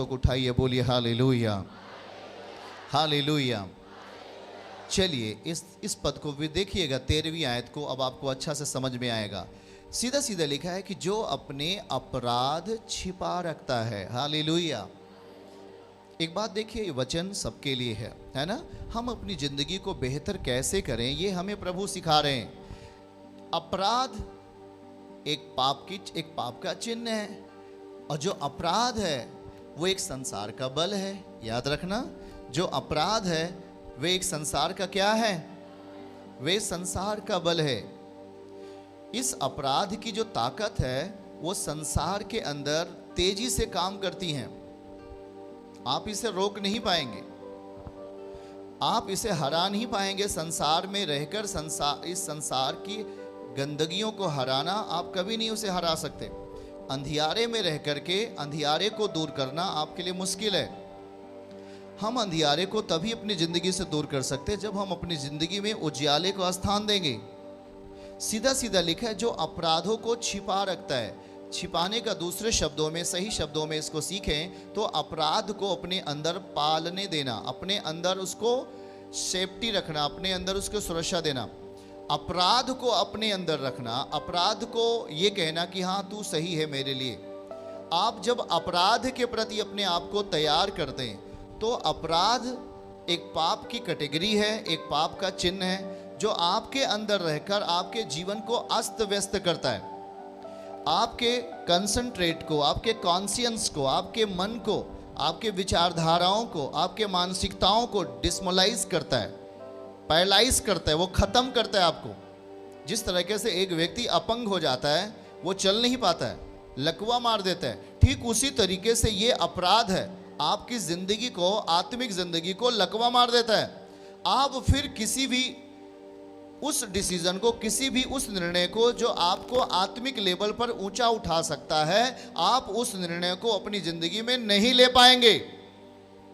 लोग उठाइए, बोलिए हालेलुया, हालेलुया। चलिए इस पद को भी देखिएगा, 13वीं आयत को, अब आपको अच्छा से समझ में आएगा। सीधा सीधा लिखा है कि जो अपने अपराध छिपा रखता है, हालेलुया। एक बात देखिए, ये वचन सबके लिए है ना। हम अपनी जिंदगी को बेहतर कैसे करें, ये हमें प्रभु सिखा रहे हैं। अपराध एक पाप का चिन्ह है, और जो अपराध है वो एक संसार का बल है। याद रखना, जो अपराध है वे एक संसार का क्या है, वे संसार का बल है। इस अपराध की जो ताकत है वो संसार के अंदर तेजी से काम करती हैं। आप इसे रोक नहीं पाएंगे, आप इसे हरा नहीं पाएंगे। संसार में रहकर इस संसार की गंदगियों को हराना आप कभी नहीं उसे हरा सकते। अंधियारे में रह करके अंधियारे को दूर करना आपके लिए मुश्किल है। हम अंधियारे को तभी अपनी जिंदगी से दूर कर सकते हैं जब हम अपनी जिंदगी में उजियाले को स्थान देंगे। सीधा सीधा लिखा है, जो अपराधों को छिपा रखता है। छिपाने का दूसरे शब्दों में, सही शब्दों में इसको सीखें तो अपराध को अपने अंदर पालने देना, अपने अंदर उसको सेफ्टी रखना, अपने अंदर उसको सुरक्षा देना। अपराध को अपने अंदर रखना, अपराध को ये कहना कि हाँ तू सही है मेरे लिए। आप जब अपराध के प्रति अपने आप को तैयार करते हैं तो अपराध एक पाप की कैटेगरी है, एक पाप का चिन्ह है जो आपके अंदर रहकर आपके जीवन को अस्त व्यस्त करता है। आपके कंसंट्रेट को, आपके कॉन्शियंस को, आपके मन को, आपके विचारधाराओं को, आपके मानसिकताओं को डिस्मोलाइज करता है, पैरालाइज करता है, वो ख़त्म करता है आपको। जिस तरीके से एक व्यक्ति अपंग हो जाता है, वो चल नहीं पाता है, लकवा मार देता है, ठीक उसी तरीके से ये अपराध है, आपकी ज़िंदगी को, आत्मिक ज़िंदगी को लकवा मार देता है। आप फिर किसी भी उस डिसीजन को, किसी भी उस निर्णय को जो आपको आत्मिक लेवल पर ऊंचा उठा सकता है, आप उस निर्णय को अपनी ज़िंदगी में नहीं ले पाएंगे।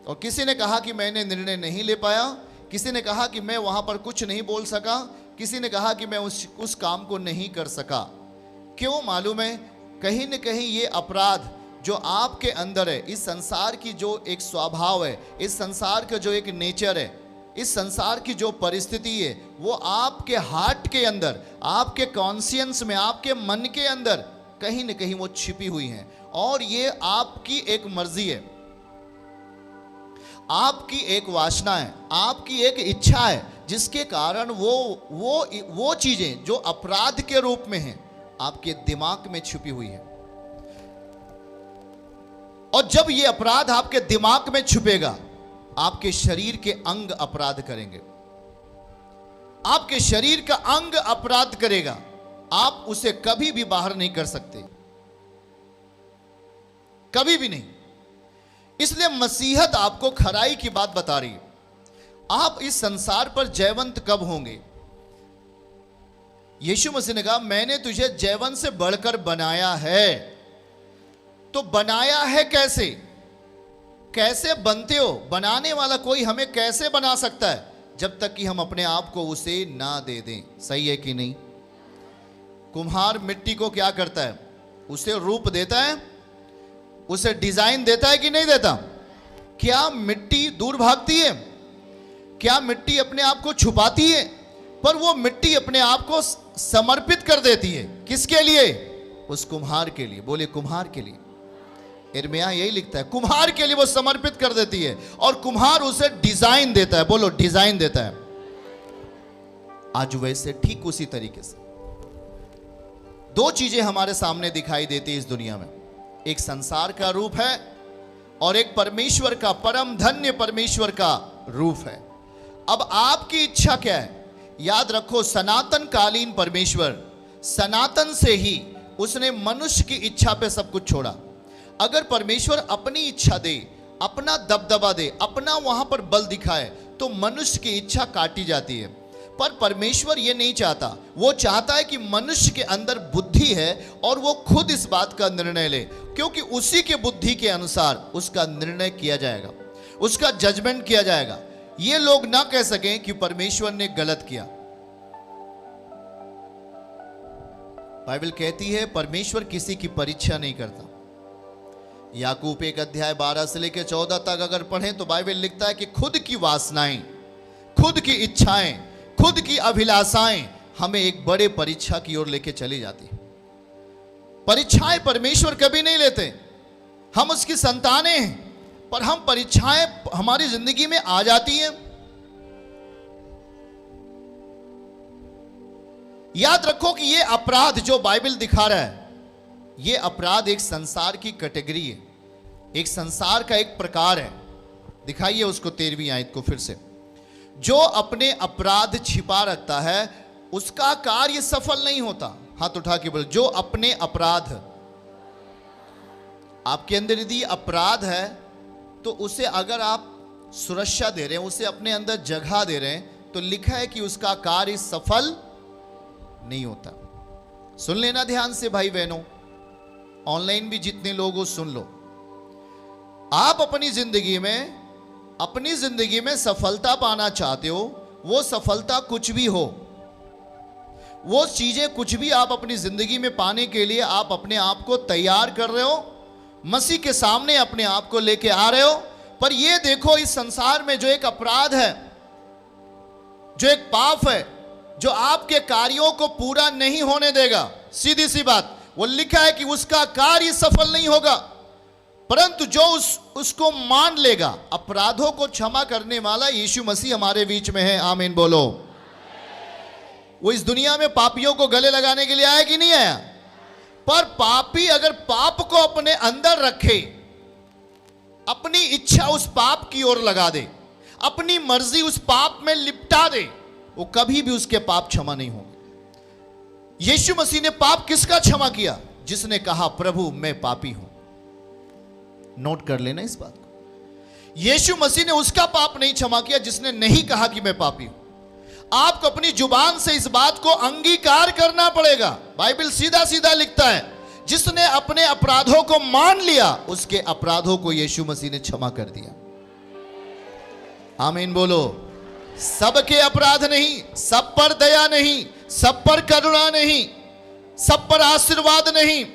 और किसी ने कहा कि मैंने निर्णय नहीं ले पाया, किसी ने कहा कि मैं वहाँ पर कुछ नहीं बोल सका, किसी ने कहा कि मैं उस काम को नहीं कर सका। क्यों मालूम है? कहीं न कहीं ये अपराध जो आपके अंदर है, इस संसार की जो एक स्वभाव है, इस संसार का जो एक नेचर है, इस संसार की जो परिस्थिति है, वो आपके हार्ट के अंदर, आपके कॉन्शियंस में, आपके मन के अंदर कहीं न कहीं वो छिपी हुई हैं। और ये आपकी एक मर्जी है, आपकी एक वासना है, आपकी एक इच्छा है, जिसके कारण वो चीजें जो अपराध के रूप में हैं आपके दिमाग में छुपी हुई है। और जब ये अपराध आपके दिमाग में छुपेगा, आपके शरीर के अंग अपराध करेंगे, आपके शरीर का अंग अपराध करेगा, आप उसे कभी भी बाहर नहीं कर सकते, कभी भी नहीं। इसलिए मसीहत आपको खराई की बात बता रही है। आप इस संसार पर जयवंत कब होंगे? यीशु मसीह ने कहा, मैंने तुझे जयवंत से बढ़कर बनाया है। तो बनाया है कैसे? कैसे बनते हो? बनाने वाला कोई हमें कैसे बना सकता है? जब तक कि हम अपने आप को उसे ना दे दें। सही है कि नहीं? कुम्हार मिट्टी को क्या करता है? उसे रूप देता है, उसे डिजाइन देता है कि नहीं देता? क्या मिट्टी दूर भागती है? क्या मिट्टी अपने आप को छुपाती है? पर वो मिट्टी अपने आप को समर्पित कर देती है। किसके लिए? उस कुम्हार के लिए। बोले कुम्हार के लिए। यिर्मयाह यही लिखता है, कुम्हार के लिए वो समर्पित कर देती है और कुम्हार उसे डिजाइन देता है। बोलो डिजाइन देता है। आज वैसे ठीक उसी तरीके से दो चीजें हमारे सामने दिखाई देती है इस दुनिया में। एक संसार का रूप है और एक परमेश्वर का, परम धन्य परमेश्वर का रूप है। अब आपकी इच्छा क्या है? याद रखो, सनातन कालीन परमेश्वर, सनातन से ही उसने मनुष्य की इच्छा पे सब कुछ छोड़ा। अगर परमेश्वर अपनी इच्छा दे, अपना दबदबा दे, अपना वहां पर बल दिखाए, तो मनुष्य की इच्छा काटी जाती है। पर परमेश्वर ये नहीं चाहता। वो चाहता है कि मनुष्य के अंदर बुद्धि है और वो खुद इस बात का निर्णय ले, क्योंकि उसी के बुद्धि के अनुसार उसका निर्णय किया जाएगा, उसका जजमेंट किया जाएगा। ये लोग ना कह सकें कि परमेश्वर ने गलत किया। बाइबल कहती है परमेश्वर किसी की परीक्षा नहीं करता। याकूब 1 अध्याय 12 से लेकर 14 तक अगर पढ़ें तो बाइबल लिखता है कि खुद की वासनाएं, खुद की इच्छाएं, खुद की अभिलाषाएं हमें एक बड़े परीक्षा की ओर लेके चली जाती। परीक्षाएं परमेश्वर कभी नहीं लेते। हम उसकी संतानें हैं, पर हम परीक्षाएं हमारी जिंदगी में आ जाती हैं। याद रखो कि ये अपराध जो बाइबल दिखा रहा है, ये अपराध एक संसार की कैटेगरी है, एक संसार का एक प्रकार है। दिखाइए उसको 13वीं आयत को फिर से। जो अपने अपराध छिपा रखता है उसका कार्य सफल नहीं होता। हाथ उठा के बोल, जो अपने अपराध, आपके अंदर यदि अपराध है तो उसे अगर आप सुरक्षा दे रहे हैं, उसे अपने अंदर जगह दे रहे हैं, तो लिखा है कि उसका कार्य सफल नहीं होता। सुन लेना ध्यान से भाई बहनों, ऑनलाइन भी जितने लोग हो सुन लो। आप अपनी जिंदगी में सफलता पाना चाहते हो, वो सफलता कुछ भी हो, वो चीजें कुछ भी आप अपनी जिंदगी में पाने के लिए आप अपने आप को तैयार कर रहे हो, मसीह के सामने अपने आप को लेके आ रहे हो। पर ये देखो, इस संसार में जो एक अपराध है, जो एक पाप है, जो आपके कार्यों को पूरा नहीं होने देगा, सीधी सी बात, वो लिखा है कि उसका कार्य सफल नहीं होगा। परंतु जो उसको मान लेगा, अपराधों को क्षमा करने वाला यीशु मसीह हमारे बीच में है। आमीन बोलो। वो इस दुनिया में पापियों को गले लगाने के लिए आया कि नहीं आया? पर पापी अगर पाप को अपने अंदर रखे, अपनी इच्छा उस पाप की ओर लगा दे, अपनी मर्जी उस पाप में लिपटा दे, वो कभी भी उसके पाप क्षमा नहीं होंगे। यीशु मसीह ने पाप किसका क्षमा किया? जिसने कहा प्रभु मैं पापी हूं। नोट कर लेना इस बात को। यीशु मसीह ने उसका पाप नहीं क्षमा किया जिसने नहीं कहा कि मैं पापी हूं। आपको अपनी जुबान से इस बात को अंगीकार करना पड़ेगा। बाइबल सीधा सीधा लिखता है, जिसने अपने अपराधों को मान लिया उसके अपराधों को यीशु मसीह ने क्षमा कर दिया। आमीन बोलो। सबके अपराध नहीं, सब पर दया नहीं, सब पर करुणा नहीं, सब पर आशीर्वाद नहीं।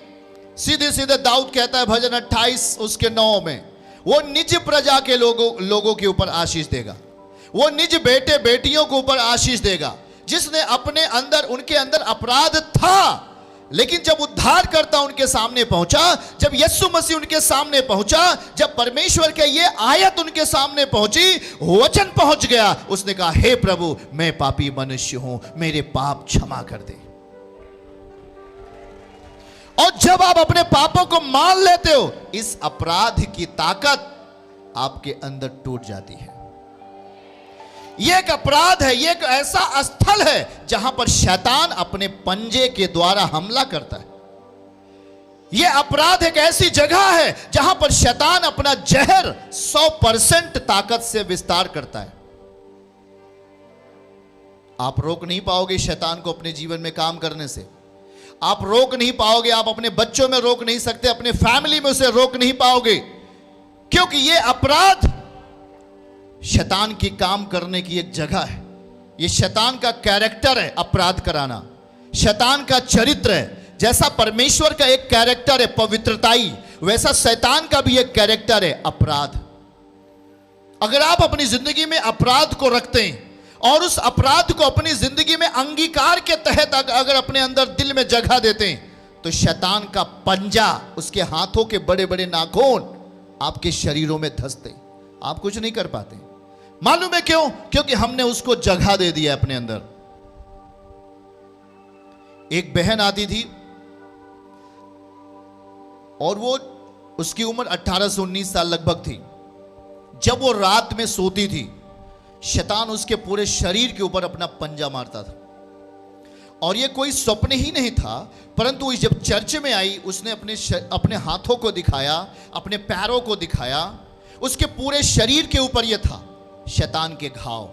सीधे सीधे दाऊद कहता है भजन 28 उसके 9 में, वो निज प्रजा के लोगों के ऊपर आशीष देगा, वो निज बेटे बेटियों के ऊपर आशीष देगा। जिसने अपने अंदर, उनके अंदर अपराध था, लेकिन जब उद्धारकर्ता उनके सामने पहुंचा, जब यीशु मसीह उनके सामने पहुंचा, जब परमेश्वर के ये आयत उनके सामने पहुंची, वचन पहुंच गया, उसने कहा हे प्रभु मैं पापी मनुष्य हूं, मेरे पाप क्षमा कर दे। और जब आप अपने पापों को मान लेते हो, इस अपराध की ताकत आपके अंदर टूट जाती है। यह एक अपराध है, यह एक ऐसा स्थल है जहां पर शैतान अपने पंजे के द्वारा हमला करता है। यह अपराध एक ऐसी जगह है जहां पर शैतान अपना जहर 100% ताकत से विस्तार करता है। आप रोक नहीं पाओगे शैतान को अपने जीवन में काम करने से। आप रोक नहीं पाओगे, आप अपने बच्चों में रोक नहीं सकते, अपने फैमिली में उसे रोक नहीं पाओगे, क्योंकि यह अपराध शैतान की काम करने की एक जगह है। यह शैतान का कैरेक्टर है अपराध कराना, शैतान का चरित्र है। जैसा परमेश्वर का एक कैरेक्टर है पवित्रताई, वैसा शैतान का भी एक कैरेक्टर है अपराध। अगर आप अपनी जिंदगी में अपराध को रखते हैं और उस अपराध को अपनी जिंदगी में अंगीकार के तहत अगर अपने अंदर दिल में जगह देते हैं, तो शैतान का पंजा, उसके हाथों के बड़े बड़े नाखून आपके शरीरों में धंसते, आप कुछ नहीं कर पाते। मालूम है क्यों? क्योंकि हमने उसको जगह दे दिया अपने अंदर। एक बहन आती थी और वो, उसकी उम्र 18 से 19 साल लगभग थी। जब वो रात में सोती थी, शैतान उसके पूरे शरीर के ऊपर अपना पंजा मारता था। और ये कोई स्वप्न ही नहीं था, परंतु जब चर्च में आई, उसने अपने हाथों को दिखाया, अपने पैरों को दिखाया, उसके पूरे शरीर के ऊपर यह था शैतान के घाव।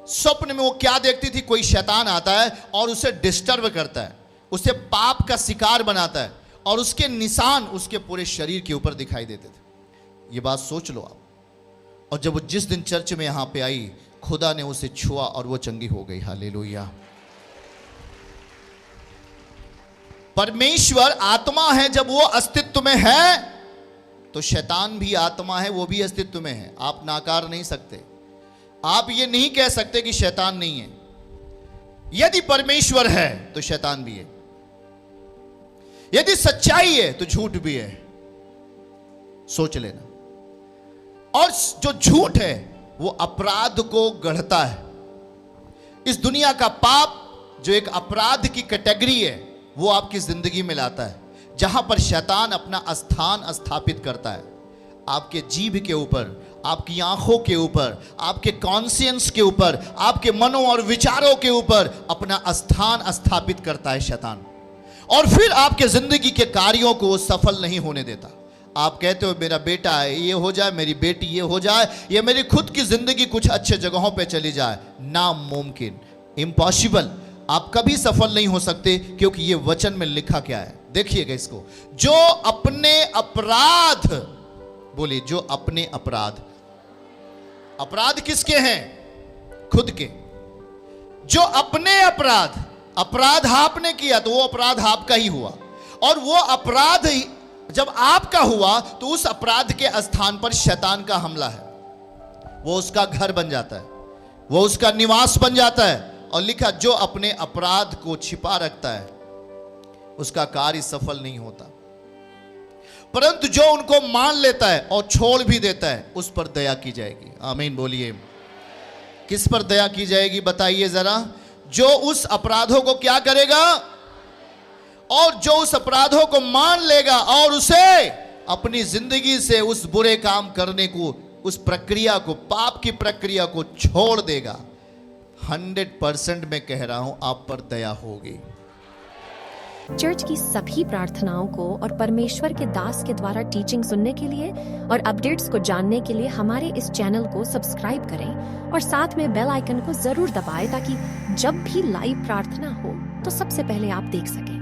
स्वप्न में वो क्या देखती थी? कोई शैतान आता है और उसे डिस्टर्ब करता है, उसे पाप का शिकार बनाता है, और उसके निशान उसके पूरे शरीर के ऊपर दिखाई देते थे। ये बात सोच लो आप। और जब वो जिस दिन चर्च में यहां पे आई, खुदा ने उसे छुआ और वो चंगी हो गई। हालेलुया। परमेश्वर आत्मा है, जब वो अस्तित्व में है तो शैतान भी आत्मा है, वो भी अस्तित्व में है, आप नाकार नहीं सकते। आप ये नहीं कह सकते कि शैतान नहीं है। यदि परमेश्वर है तो शैतान भी है, यदि सच्चाई है तो झूठ भी है, सोच लेना। और जो झूठ है वो अपराध को गढ़ता है। इस दुनिया का पाप जो एक अपराध की कैटेगरी है, वो आपकी जिंदगी में लाता है, जहां पर शैतान अपना स्थान स्थापित करता है। आपके जीभ के ऊपर, आपकी आंखों के ऊपर, आपके कॉन्शियंस के ऊपर, आपके मनों और विचारों के ऊपर अपना स्थान स्थापित करता है शैतान। और फिर आपके जिंदगी के कार्यों को वो सफल नहीं होने देता। आप कहते हो मेरा बेटा है, ये हो जाए, मेरी बेटी ये हो जाए, ये मेरी खुद की जिंदगी कुछ अच्छे जगहों पे चली जाए। नामुमकिन, इम्पॉसिबल। आप कभी सफल नहीं हो सकते, क्योंकि ये वचन में लिखा क्या है, देखिएगा इसको। जो अपने अपराध, बोलिए, जो अपने अपराध, अपराध किसके हैं? खुद के। जो अपने अपराध, अपराध आपने किया तो वो अपराध आपका ही हुआ, और वो अपराध जब आपका हुआ तो उस अपराध के स्थान पर शैतान का हमला है। वो उसका घर बन जाता है, वो उसका निवास बन जाता है। और लिखा, जो अपने अपराध को छिपा रखता है उसका कार्य सफल नहीं होता, परंतु जो उनको मान लेता है और छोड़ भी देता है उस पर दया की जाएगी। आमीन बोलिए। किस पर दया की जाएगी बताइए जरा? जो उस अपराधों को क्या करेगा, और जो उस अपराधों को मान लेगा और उसे अपनी जिंदगी से उस बुरे काम करने को, उस प्रक्रिया को, पाप की प्रक्रिया को छोड़ देगा। 100% मैं कह रहा हूं, आप पर दया होगी। चर्च की सभी प्रार्थनाओं को और परमेश्वर के दास के द्वारा टीचिंग सुनने के लिए और अपडेट्स को जानने के लिए हमारे इस चैनल को सब्सक्राइब करें और साथ में बेल आइकन को जरूर दबाएं, ताकि जब भी लाइव प्रार्थना हो तो सबसे पहले आप देख सकें।